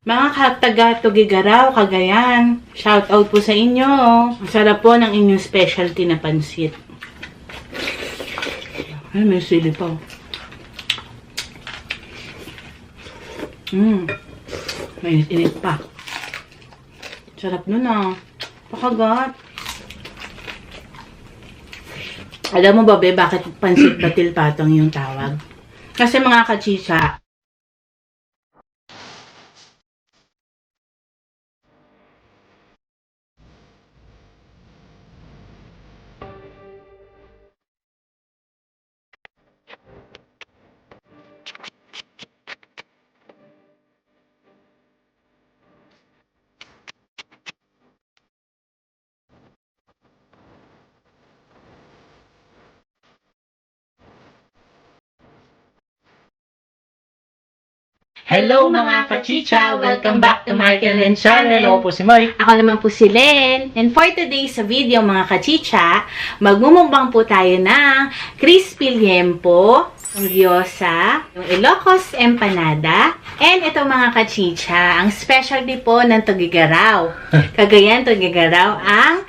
Mga taga-Tugigaraw, Cagayan, shout out po sa inyo. Ang sarap po ng inyong specialty na pansit. Ay, may sili pa. May init pa. Sarap nun ah. Pakagat. Alam mo ba, be, bakit pansit batil patong yung tawag? Kasi mga kachicha, Hello mga kachicha! Welcome back to Michael and Channel. Ako po si Mike. ako naman po si Len. And for today's video mga kachicha, magmumukbang po tayo ng crispy liempo, yung gyoza, yung Ilocos empanada, and ito mga kachicha, ang specialty po ng Tugigaraw. Cagayan, Tugigaraw, ang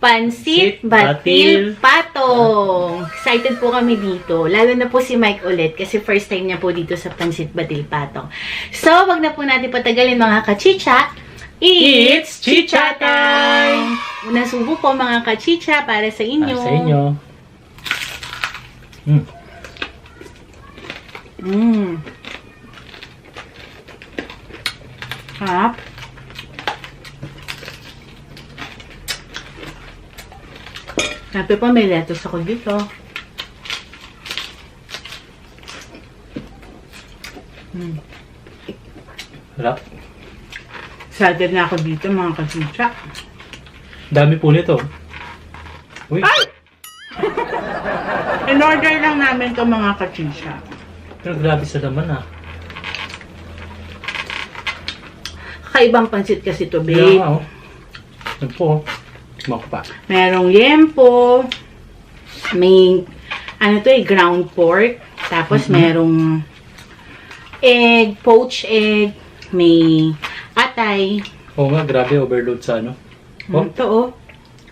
Pansit Batil Patong. Excited po kami dito. Lalo na po si Mike ulit kasi first time niya po dito sa Pansit Batil Patong. So, wag na po natin patagalin mga kachicha. It's Chicha Time! Unang subo po mga kachicha para sa inyo. Sa inyo. Harap. Sabi pa may lettuce ako dito. Harap. Excited na ako dito mga kachicha. Dami po nito. Uy. Ay! In-order lang namin to mga kachicha. Pero grabe sa laman ah. Kakaibang pansit kasi to, Kaya babe. nga oh. Yan po. Smoke pa. Merong liempo. May, ano to ground pork. Tapos merong egg, poached egg. May atay. Oo nga, grabe overload sa ano. Oh, Ito oh.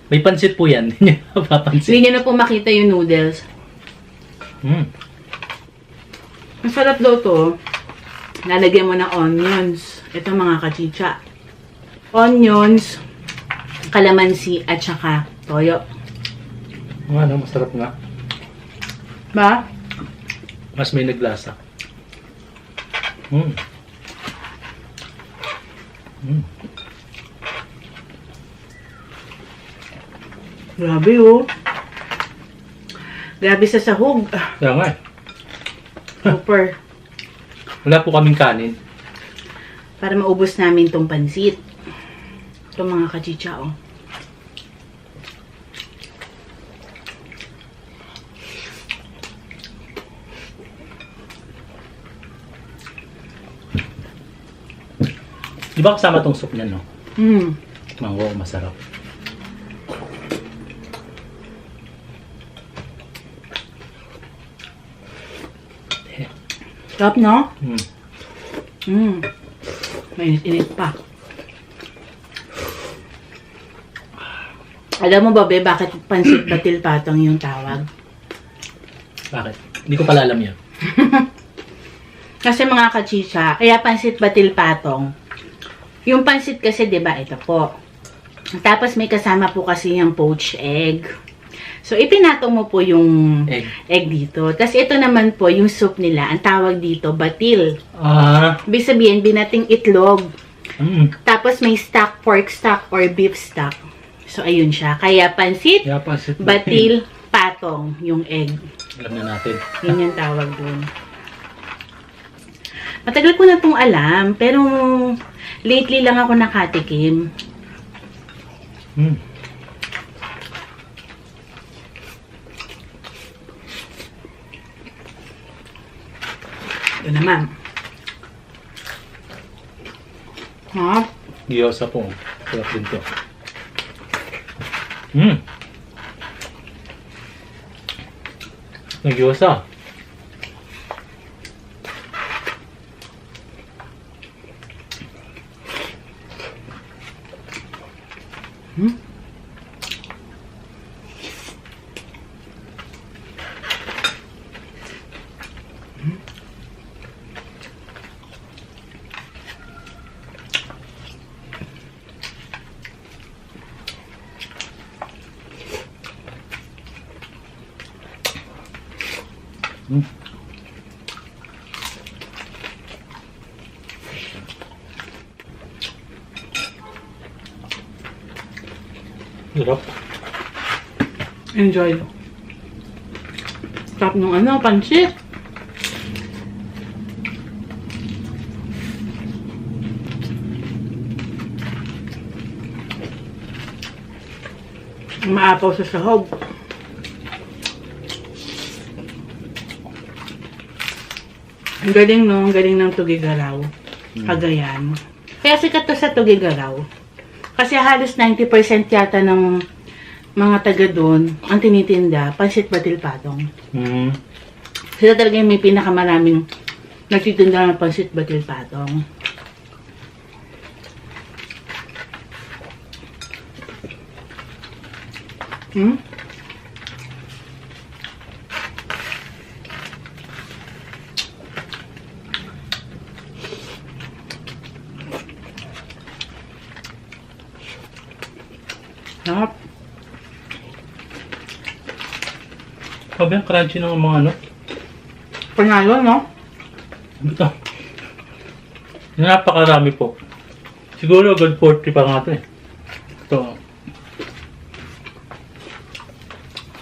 may pansit po yan. Hindi nyo napapansin. Hindi nyo na po makita yung noodles. Masarap daw to. Lalagyan mo ng onions. Ito mga kachicha. Onions, kalamansi, at saka toyo. Ano, masarap nga. Ba? Mas may naglasa. Grabe oh. Grabe sa sahog. Kaya nga eh. Super. Wala po kaming kanin. Para maubos namin tong pansit. Ito mga kachicha oh. Di ba kasama tong soup niyan, no? Mango, masarap. Sarap no? May init pa. Alam mo ba, be, bakit pansit batil patong yung tawag? Bakit? Hindi ko pala alam yan. Kasi mga kachicha, kaya pansit batil patong. Yung pansit kasi, di ba, ito po. Tapos may kasama po kasi yung poached egg. So, ipinatong mo po yung egg dito. Tapos ito naman po, yung soup nila, ang tawag dito, batil. Ibig sabihin, binating itlog. Tapos may stock, pork stock or beef stock. So, ayun siya. Kaya pansit, batil, patong, yung egg. Alam na natin. Yun yung tawag dun. Matagal ko na itong alam, pero lately lang ako nakatikim. Ito naman. Ha? Gyoza po. Sarap din to. Gyoza. Hmm? Hmm. Sarap. Enjoy. Sarap nung ano, pansit. Maapaw sa sahog. Ang galing no, ang galing ng Tugigaraw. Cagayan. Kaya sikat to sa Tugigaraw. Kasi halos 90% yata ng mga taga doon ang tinitinda, pansit batil patong. Hmm. Sila talaga yung may pinakamaraming nagtitinda ng pansit batil patong. Hmm? Sarap. Sabi ang crunchy ng mga ano. Panalo, no? Ito. Napakarami po. Siguro good 40 pa nga ito eh. Ito.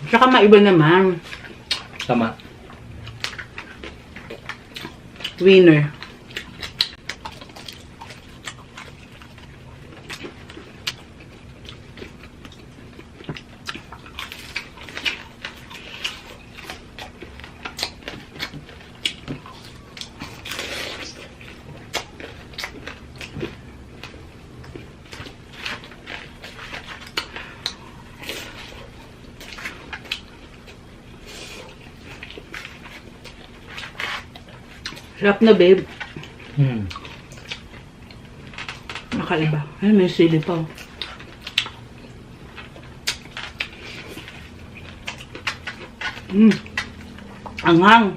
Tsaka maiba naman. Tama. Winner. Sarap na, babe. Hmm. Nakaiba. Ay, may sili pa. Anghang.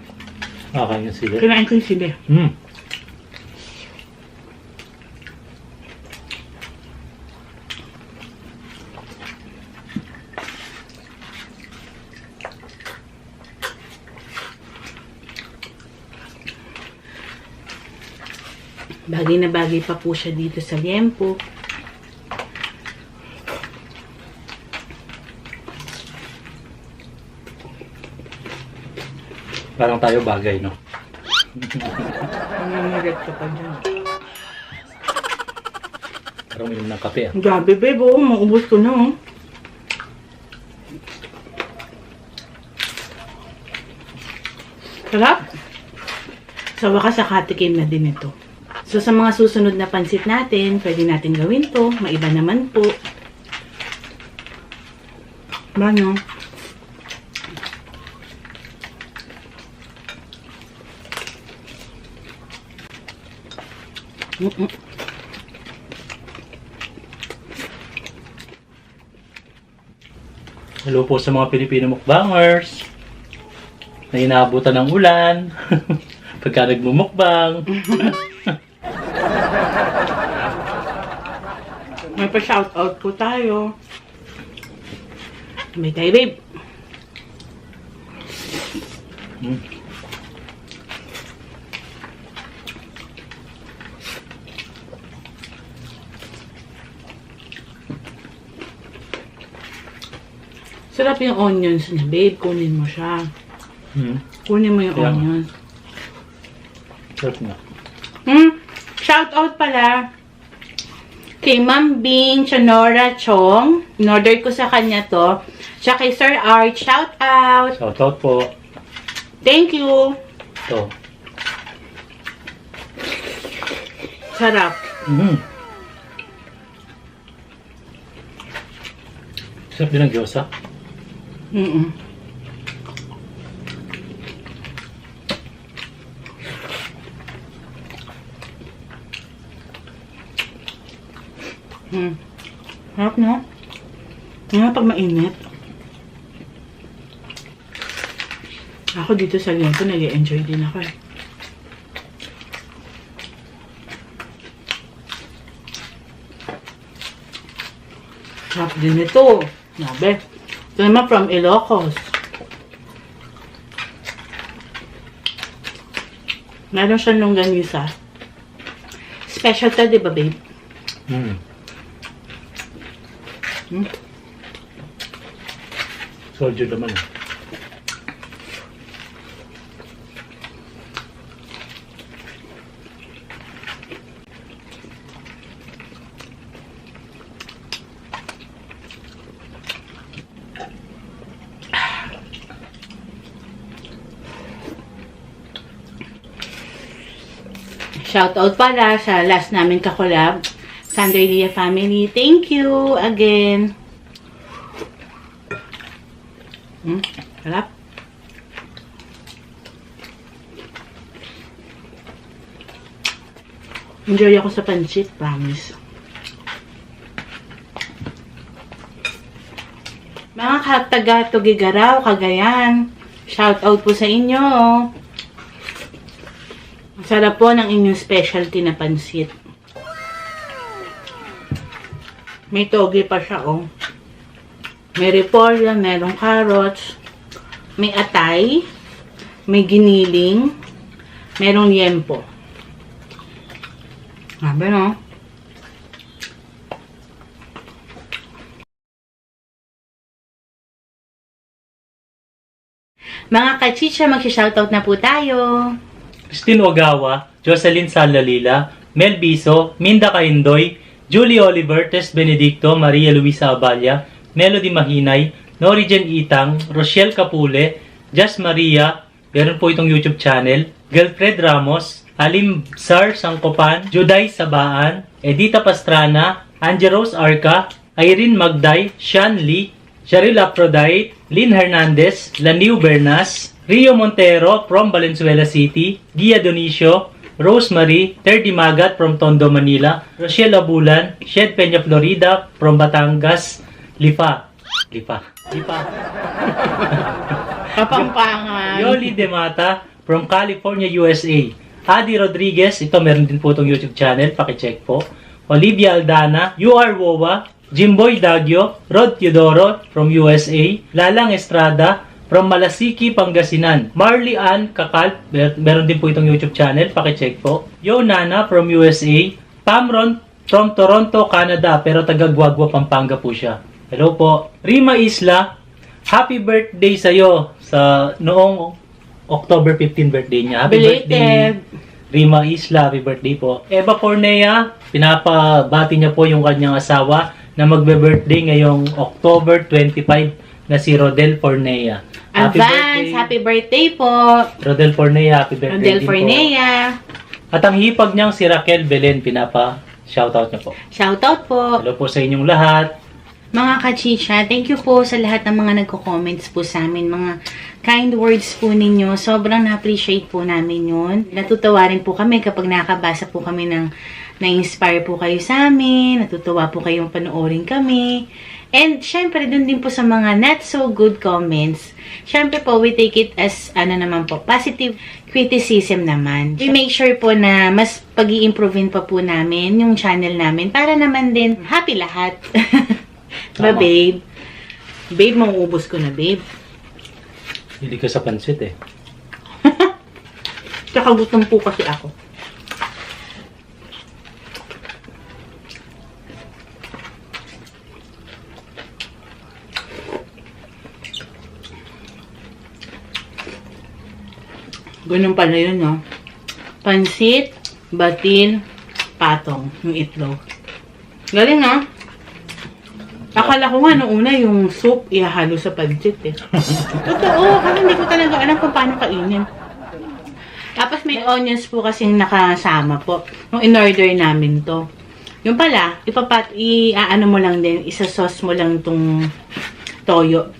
Okay yung sili. Kinain ko yung sili. Hmm. Bagay na bagay pa po siya dito sa liempo. Parang tayo bagay, no? Nangangagat ka pa dyan. Parang uminom ng kape, ah. Grabe, babe. Oo, maubos ko na, oh. Sarap. Sa wakas, nakatikim na din ito. So, sa mga susunod na pansit natin, pwede natin gawin to. Maiba naman po. Ba, no? Hello po sa mga Pilipino mukbangers na inaabutan ng ulan pagka nagmumukbang. May pa-shoutout po tayo. May tayo, babe. Hmm. Sarap yung onions niya, babe. Kunin mo siya. Hmm. Kunin mo yung Kaya nga. onions. Sarap nga. Shoutout pala kay Ma'am Bing Chanora Chong. In-order ko sa kanya to. Siya kay Sir Art. Shoutout. Shoutout po. Thank you. Ito. Sarap. Sarap din ang gyoza. Sarap, no? Nga pag mainit. Ako dito sa ganito, nag-enjoy din ako eh. Sarap din ito. Nabe. Ito naman from Ilocos. Meron siya longganisa. Special to, di ba, babe? Mm. Soldier naman. Shoutout pala sa last namin kakolab, Sanderlia family. Thank you again. Sarap. Enjoy ako sa pansit, promise. Mga taga-Tugigaraw, Cagayan, shoutout po sa inyo. Ang sarap po ng inyong specialty na pansit. May toge pa siya, oh. May repolyo, merong carrots, may atay, may giniling, merong liempo. Sabi, no? Mga kachicha, mag-shoutout na po tayo. Christine Ogawa, Jocelyn Salalila, Mel Biso, Minda Kaindoy, Julie Oliver, Tess Benedicto, Maria Luisa Aballa, Melody Mahinay, Norigen Itang, Rochelle Capule, Just Maria, meron po itong YouTube channel, Girlfred Ramos, Alim Sar Sangkopan, Juday Sabaan, Edita Pastrana, Angie Rose Arca, Irene Magday, Sean Lee, Cheryl Aphrodite, Lynn Hernandez, Laniu Bernas, Rio Montero from Valenzuela City, Gia Donicio, Rosemary, Terdy Magat from Tondo, Manila, Rochelle Abulan, Shed Peña Florida from Batangas, Lipa. Kapampangan. Yoli Demata from California, USA. Adi Rodriguez, ito meron din po itong YouTube channel, pakicheck po. Olivia Aldana, UR Wowa, Jimboy Dagyo, Rod Teodoro from USA, Lalang Estrada from Malasiki, Pangasinan. Marley Ann Kakalp, meron din po itong YouTube channel, pakicheck po. Yo Nana from USA, Pamron from Toronto, Canada, pero taga Guagua, Pampanga po siya. Hello po. Rima Isla, happy birthday sa'yo sa noong October 15 birthday niya. Happy birthday, Rima Isla. Happy birthday po. Eva Cornea, pinapabati niya po yung kanyang asawa na magbe-birthday ngayong October 25 na si Rodel Fornea. Happy birthday po. Rodel Fornea, happy birthday Rodel din Fornea. po. At ang hipag niyang si Raquel Belen, pinapa-shoutout niya po. Shoutout po. Hello po sa inyong lahat. Mga kachicha, thank you po sa lahat ng mga nagko-comments po sa amin. Mga kind words po ninyo. Sobrang na-appreciate po namin yun. Natutuwa rin po kami kapag nakabasa po kami ng na-inspire po kayo sa amin. Natutuwa po kayong panoorin kami. And syempre, dun din po sa mga not so good comments. Syempre po, we take it as, positive criticism naman. We make sure po na mas pag-i-improvein pa po namin yung channel namin para naman din happy lahat. Diba, babe? Babe, mauubos ko na, babe. Hindi ka sa pansit eh. Tsaka gutom po kasi ako. Ganun pala yun, no? Pansit, batil, patong, yung itlog. Galing, no? Akala ko nga nung una yung soup ihahalo sa pansit eh. Totoo, kasi hindi ko talaga alam kung paano kainin. Tapos may onions po kasing nakasama po. Nung in-order namin to. Yung pala, i-ano mo lang din, isa-sauce mo lang tong toyo.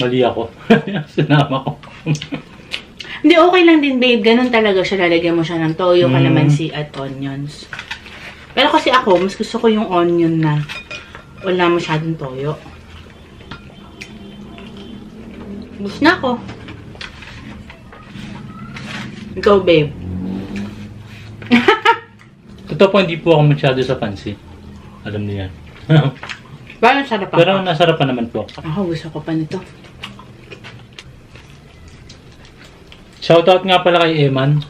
Mali ako. Sinama ko. Hindi, okay lang din, babe. Ganun talaga siya. Lalagyan mo siya ng toyo, kalamansi at onions. Pero kasi ako, mas gusto ko yung onion na wala masyadong toyo. Bus na ako. Ikaw, babe. Totoo po, hindi po ako masyado sa pansit. Alam niyo yan. Parang sarap ako. Pero nasarapan naman po. Ako, gusto ko pa nito. Shoutout nga pala kay Eman.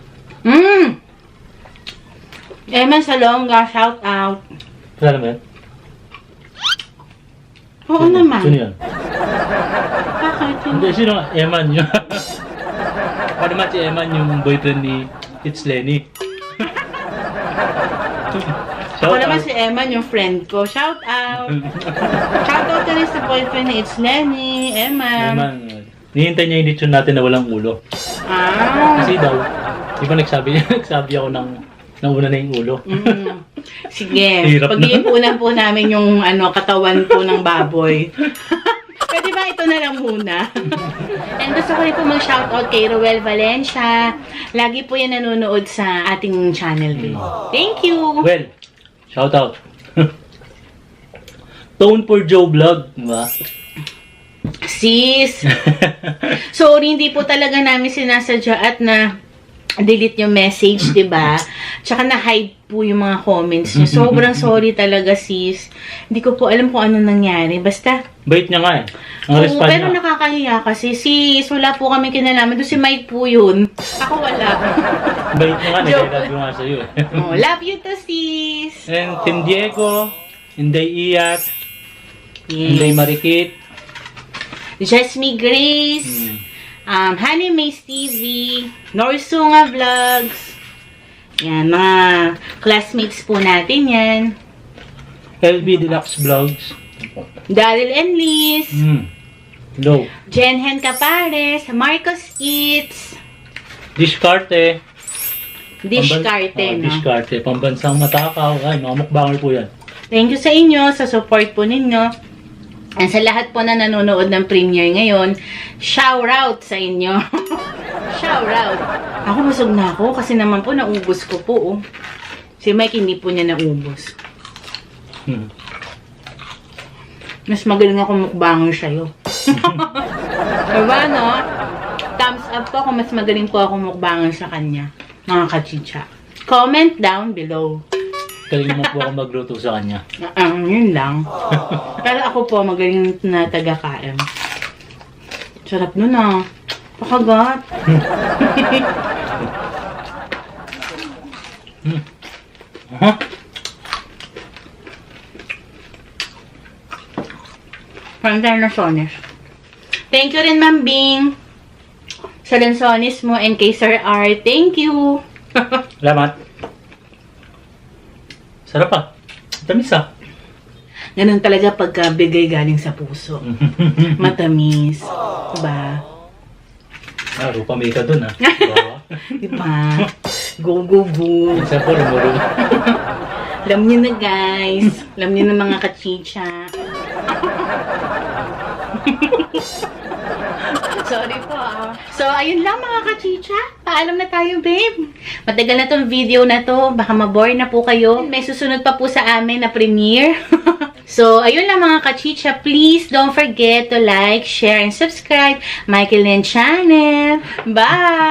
Eman Salonga, shout out. Alam mo yan? Oo naman. Sino yan? Bakit? Hindi, sino nga? Eman yun. Ako naman si Eman yung boyfriend ni It's Lenny. Ako naman si Eman, yung friend ko. Shout out. Shout out na rin sa boyfriend ni It's Lenny, Eman. Eman. Nihintay niya yung lechon natin na walang ulo. Kasi daw, di ba nagsabi ako ng nauna na yung ulo. Sige, Hirap na. pag-iipunan po namin yung katawan po ng baboy. Pwede ba ito na lang muna? And gusto ko rin po mag-shoutout kay Roel Valencia. Lagi po yan nanonood sa ating channel din. Thank you! Well, shoutout. Tone for Joe Vlog, di ba? Sis! Sorry, hindi po talaga namin sinasadya at na delete yung message, diba? Tsaka na-hide po yung mga comments niyo. Sobrang sorry talaga, sis. Hindi ko po alam kung ano nangyari. Basta, Bait niya nga eh. Ang oo, respond pero niya. nakakahiya kasi, sis, wala po kami kinalaman. Doon si Mike po yun. Ako wala. Bait niya nga, Joke. nag-love you nga sa'yo eh. Oh, love you to, sis. And Tim Diego, Inday Iyat, Inday Yes. Marikit, Jasmine Grace. Honey Mace TV, Norsunga Vlogs. Yan, mga classmates po natin yan. LB Deluxe Vlogs. Daryl and Liz, Hello. Jenhen Capares, Marcos Eats, Discarte. Dishcarte, no? Discarte. Pambansang matakaw. Ay, mga mukbanger po yan. Thank you sa inyo, sa support po ninyo. And sa lahat po na nanonood ng premiere ngayon, shout out sa inyo. Shout out. Ako busog na ako kasi naman po naubos ko po. Oh. Si Mike hindi po niya naubos. Mas magaling ako mukbanger sa'yo. Diba, no? Thumbs up po kung mas magaling po ako mukbanger sa kanya. Mga kachicha. Comment down below. Galing naman po ako magluto sa kanya. Yun lang. Pero ako po, magaling na taga-KM. Sarap nun ah. Pakagat. Huh? Parang tayo na sones. Thank you rin, Ma'am Bing. Sa lansones mo and kay Sir R. Thank you. Salamat. Sarap ah. Tamis ah. Ganun talaga pagka bigay galing sa puso. Matamis. Diba? Ah, rupa may ka dun ah. Bawa. Diba? Go, go, go. Minsan po lumuro. Alam niyo na, guys. Alam niyo na mga kachicha. Sorry po ah. So, ayun lang mga kachicha. Paalam na tayo, babe. Matagal na tong video na to. Baka mabore na po kayo. May susunod pa po sa amin na premiere. So, ayun lang mga kachicha. Please don't forget to like, share, and subscribe Michael Len Channel. Bye!